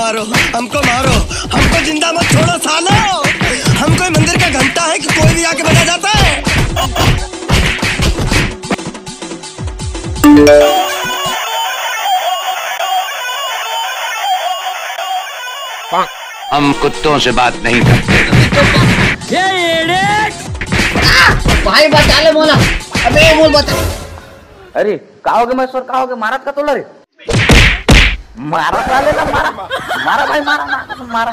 मारो, हमको मारो, हमको जिंदा मत छोड़ो सालो। हम कोई मंदिर का घंटा है कि कोई भी आके बजा जाता है। हम कुत्तों से बात नहीं करते। भाई बचा ले मोला। अबे मोल बचा। अरे कहोगे महेश्वर, कहोगे मारा का तोला रे, मारा वाले ना, मारा मारा भाई, मारा ना मारा।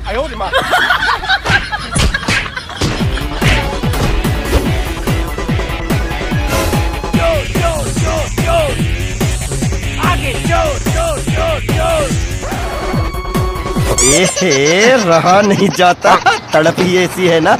आयो रे माँ। रहा नहीं जाता, तड़प ही ऐसी है ना।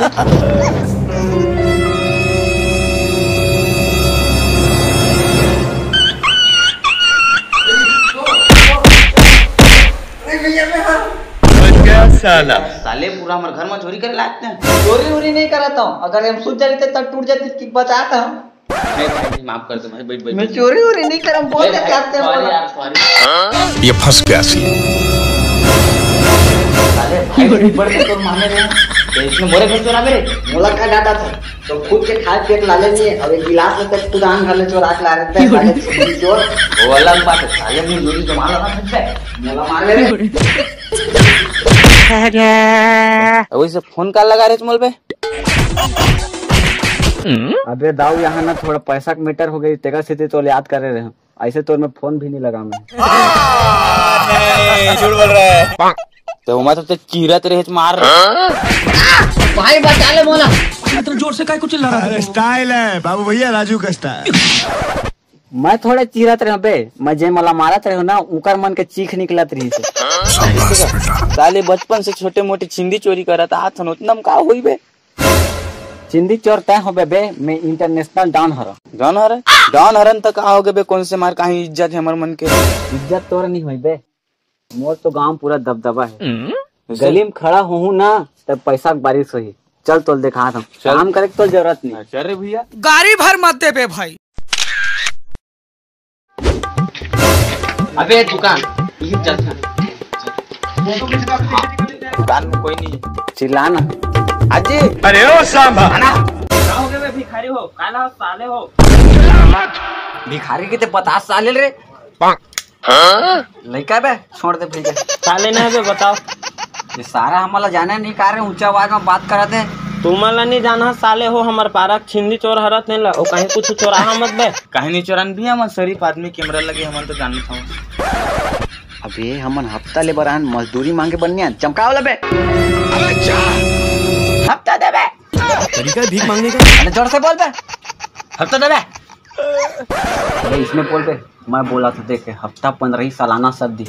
साले पूरा हमारे घर में चोरी करे लाते हैं। चोरी वोरी नहीं कराता हूँ, अगर हम सूझ जाते तब टूट जाती कि बचाता हूँ। भाई माफ कर दो भाई, बैठ बैठ। मैं चोरी वोरी नहीं कर, हम बोल के चाहते हैं। ये फंस गया सी। साले भाई बड़े तो माने रहे, इसने मोरे घर चोरा मेरे मोला का डाटा था, तो खुद के खाए पेट ला लेंगे। अब एक गिलास में तक दुकान घर में चोरा के ला रहे थे साले चोर। वो अलग बात है, साले अपनी चोरी जमा लगा सकता है, मोला मार मेरे। वैसे फोन का लगा रहे मोल पे। अबे दाऊ यहाँ ना थोड़ा पैसा का मीटर हो गई, तेरा से तो याद कर रहे हैं, ऐसे तो मैं फोन भी नहीं लगा मैं। झूठ बोल रहा है। तो मैं तो चीरत रहे मार। भाई बचा ले मोला। इतना जोर से काय कुछ चिल्ला रहा है? स्टाइल है बाबू भैया, राजू का स्टाइल। मैं थोड़ा चीरत रहे बे, मैं जे मला मारत रहे ना, उकर मन के चीख निकलत रही से। साले बचपन से छोटे मोटे छिंदी चोरी करत हाथ न उतना का होई बे। छिंदी चोर तय हो बे, मैं इंटरनेशनल डॉन हर। डॉन हर? डॉन हरन तक का होगे बे, कौन से मार काहे इज्जत है हमर मन के। इज्जत तोर नहीं होई बे, मोर तो गांव पूरा दबदबा है। गली में खड़ा हूँ ना तब पैसा की बारिश हुई। चल तोल दिखा दो, काम करे तो जरूरत नहीं। चल रे भैया, गाड़ी भर मत दे बे भाई। अबे दुकान चल दुकान में कोई नहीं, चिल्लाना अजी। अरे ओ सांभा, कहोगे बे भिखारी हो, काला साले हो। भिखारी के ते 50 साले रे। लड़का बे छोड़ दे भैया, साले नहीं बे बताओ। ये सारा हमला जाने नहीं कर रहे, ऊंचा आवाज में बात करते हैं। तुम्हारा नहीं जाना साले हो, हमार पारक छिंदी चोर हरत नहीं ला, ओ कहीं कुछ चोराहा मत बे। कहीं नहीं चोरान भी, हम शरीफ आदमी कैमरा लगे, हम तो जान था। अबे हमन हफ्ता ले बरान मजदूरी मांगे बननिया चमकाव ले बे। हफ्ता दे बे, तरीका है भीख मांगने का। अरे जोर से बोल बे, हफ्ता दे बे। अरे इसमें बोल बे, मैं बोला था देखे हफ्ता 15 सालाना सब दी।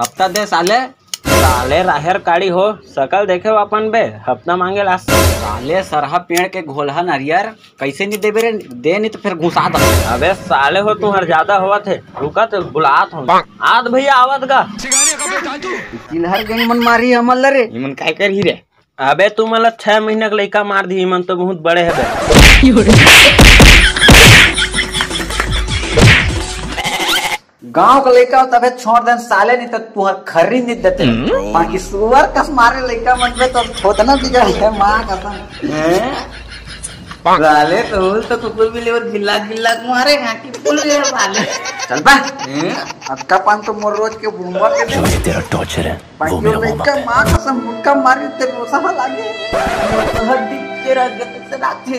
हफ्ता दे साले। साले राहर काड़ी हो, सकल देखे अपन बे, हफ्ता मांगे ला। साले सरहा पेड़ के घोलहा नारियर कैसे नहीं दे बे रे, दे नहीं तो फिर घुसा दो। अबे साले हो तू हर ज्यादा हुआ थे, रुका तो बुलात हूँ। आद भैया आवत गा। चिल्हर गई मन मारी हमल रे, इमन काय कर ही रे। अबे तू मतलब 6 महीने का लड़का मार दी, मन तो बहुत बड़े है बे। गांव का लड़का तबे छोड़ दे साले, नहीं तो तुहर खरी नहीं देते। बाकी सुअर कस मारे लड़का मन पे तो छोतना बिगड़ है मां कसम। साले तो कुकुर भी ले और गिल्ला गिल्ला मारे की पुल रे साले। चल बा अक्का पान तो मोर रोज के बुमवा के जो तेरा टॉर्चर है वो मेरा लड़का मां कसम मुक्का मारी ते रोसा लागे। तो हड्डी तेरा गत से लाती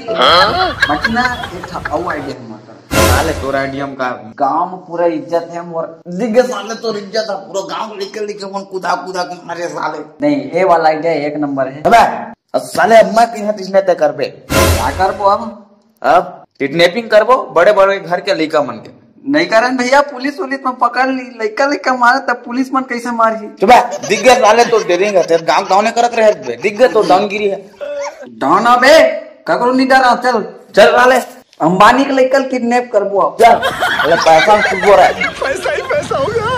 मचना ये ठकाऊ आइडिया मार। साले तोरा आइडियम का गांव में पूरा इज्जत है मोर। दिग्गे साले तो इज्जत है, पूरा गांव निकल निकल मन कुदा कुदा के मारे साले। नहीं ये वाला आइडिया एक नंबर है। अबे साले अम्मा की हाथ इसने तय कर बे। क्या करबो अब किडनैपिंग करबो बड़े बड़े घर के लड़का मन के। नहीं करन भैया, पुलिस में पकड़ ली लड़का लड़का मारे तब पुलिस मन कैसे मारी। चुप दिग्गे साले तो दे देंगे, तेरे गांव गांव ने करत रहे दिग्गे तो डाउनगिरी है। डाउन अबे ककरो नहीं डरा, चल चल वाले अंबानी के लेकर किडनैप करबो अब। चल अरे पैसा खूब हो रहा है, पैसा ही पैसा होगा।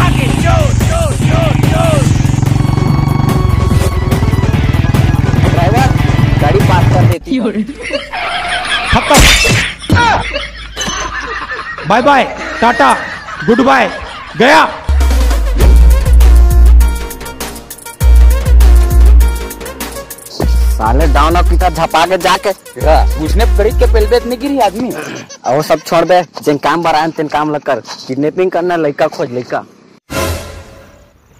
आगे ड्राइवर गाड़ी पास कर देती। खत्म। Bye bye, tata, good bye, गया। साले डाउन अप की तरह झपा के जाके उसने खरीद के पहले इतनी गिरी आदमी। और वो सब छोड़ दे, जिन काम बरान तेन काम लग कर किडनैपिंग करना, लड़का खोज लड़का।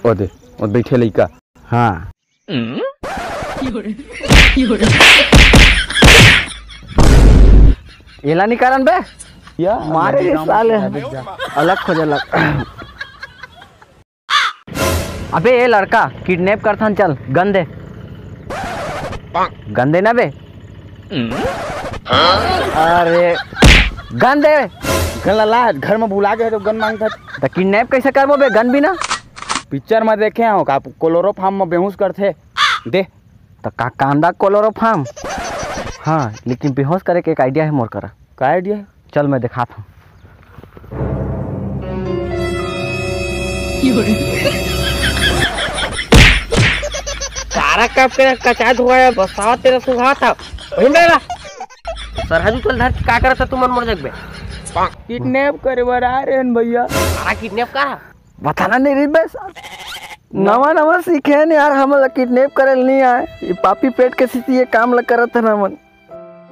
ओ दे, ओ बैठे लड़का। हाँ येला नहीं कारण बे या मारे ये साले अलग खोज अलग। अबे ये लड़का किडनैप करता, चल गन दे। गन देना बे। अरे गन दे। गन ला घर में भुला गए तो गन मांगता तो किडनैप कैसे करबो बे गन बिना? पिक्चर में देखे हो का क्लोरोफार्म में बेहोश करते दे तो का कांदा क्लोरोफार्म। हाँ लेकिन बेहोश करे के एक आइडिया है मोर करा। का आइडिया है? चल मैं दिखाता हूँ। सारा कब के कचात हुआ है, बसावा तेरा सुहा था वही मेरा सरहद चल धर का करता तू मन मर जगबे। किडनैप करे बर आ रहे हैं भैया। सारा किडनैप का बताना नहीं रही बस नवा नवा सीखे नहीं यार, हम किडनैप करे नहीं आए। ये पापी पेट के स्थिति ये काम लग करत है ना मन।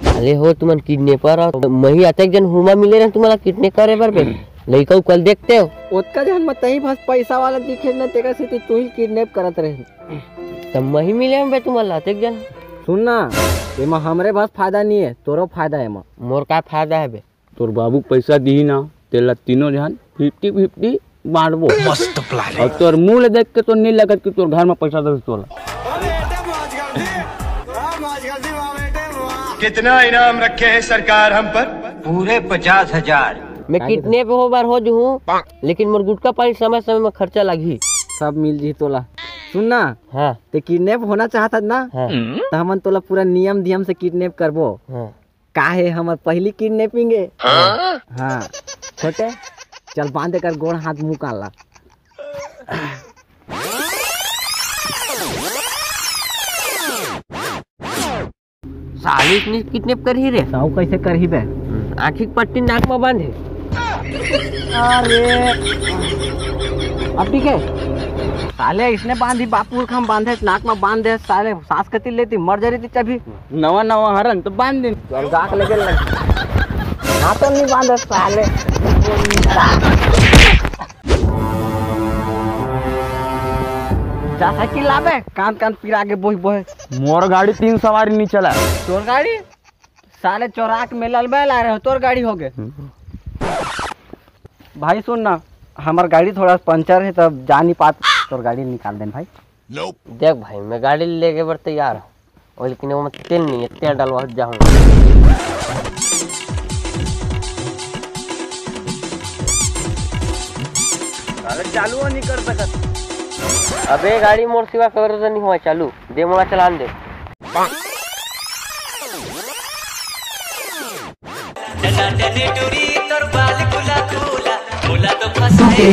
अरे हो तुमन किडनैपर मही आते जन हुमा मिले रहे तुम्हारा किडनैप करे बर बे लइका कल देखते हो ओतका जन मत ही बस पैसा वाला दिखे ना तेरा स्थिति तू ही किडनैप करत रहे तब मही मिले बे तुम्हारा आते जन। सुन ना एमा हमरे बस फायदा नहीं है, तोरो फायदा है। एमा मोर का फायदा है बे? तोर बाबू पैसा दी ना तेला तीनों जहान 50-50 बांटबो। मस्त प्लान है। और तोर मुंह देख के तो नहीं लगत कि तोर घर में पैसा दे तोला। कितना इनाम रखे है सरकार हम पर? पूरे 50,000। मैं किडनैप हो बार हो जू लेकिन मोर गुटका पानी समय समय में खर्चा लगी सब मिल जी तोला। सुन ना हाँ ते किडनैप होना चाहता ना हाँ तो हमन तोला पूरा नियम धियम से किडनैप करबो। हाँ काहे हमर पहली किडनैपिंग है। हाँ छोटे चल बांधे कर गोड़ हाथ मुंह काला। साली इतनी किडनैप कर ही रे साउ कैसे कर ही बे? आँखी की पट्टी नाक में बांधे। अरे अब ठीक है साले इसने बांधी बापुर हम बांधे नाक में बांध दे साले सांस कती लेती मर जा रही थी तभी नवा नवा हरन तो बांध दे गाक लगे हाथ तो नहीं बांधे साले। जा साइकिल लावे कान कान पिरा के बोही बोहे। मोर गाड़ी 3 सवारी नहीं चला। तोर गाड़ी साले चौराक में ललबे ला रहे हो, तोर गाड़ी हो गए। भाई सुन ना हमार गाड़ी थोड़ा पंचर है तब जा नहीं पात, तोर गाड़ी निकाल देन भाई। देख भाई मैं गाड़ी लेके बर तैयार हूँ और लेकिन वो तेल नहीं है, तेल डलवा जाऊँ। चालू नहीं कर सकत। अबे गाड़ी मोर सिवा कर नहीं हुआ चालू दे मोला चलान दे। टूरी तोर बाल गुला गुला बोला तो फसाए